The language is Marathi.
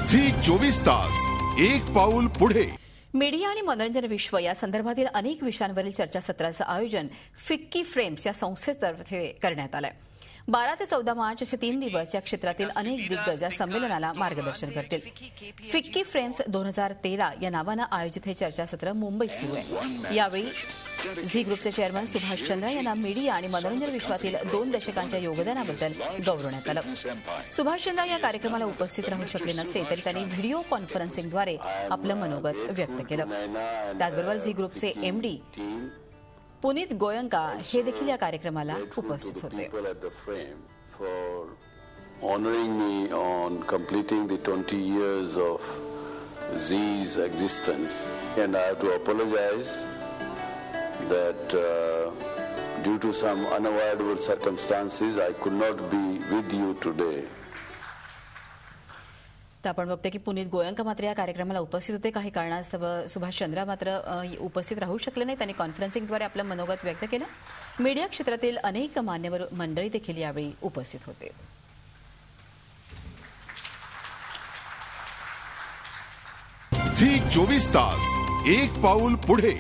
झी 24 तास एक पाऊल पुढे। मीडिया आणि मनोरंजन विश्व या संदर्भातील अनेक विषयांवरील चर्चासत्राचं आयोजन फिक्की फ्रेम्स या संस्थेतर्फे करण्यात आलंय। 12 ते 14 मार्च असे 3 दिवस या क्षेत्रातील अनेक दिग्गज या संमेलनाला मार्गदर्शन करतील। फिक्की फ्रेम्स 2013 या नावानं आयोजित हे चर्चासत्र मुंबईत सुरू आहे। यावेळी झी ग्रुपचे चेअरमन सुभाष चंद्र यांना मीडिया आणि मनोरंजन विश्वातील 2 दशकांच्या योगदानाबद्दल गौरवण्यात आलं। सुभाष चंद्र या कार्यक्रमाला उपस्थित राहू शकले नसले तरी त्यांनी व्हिडिओ कॉन्फरन्सिंगद्वारे आपलं मनोगत व्यक्त केलं। त्याचबरोबर झी ग्रुपचे एमडी पुनीत गोयंका हे देखील या कार्यक्रमाला उपस्थित होते। Honoring me on completing the 20 years of Z's existence, and I have to apologize that due to some unavoidable circumstances I could not be with you today. तर आपण बघतोय की पुनीत गोयंका मात्र या कार्यक्रमाला उपस्थित होते। काही कारणास्तव सुभाष चंद्र मात्र उपस्थित राहू शकले नाही। त्यांनी कॉन्फरन्सिंगद्वारे आपलं मनोगत व्यक्त केलं। मीडिया क्षेत्रातील अनेक मान्यवर मंडळी देखील यावेळी उपस्थित होते। झी 24 तास एक पाऊल पुढे।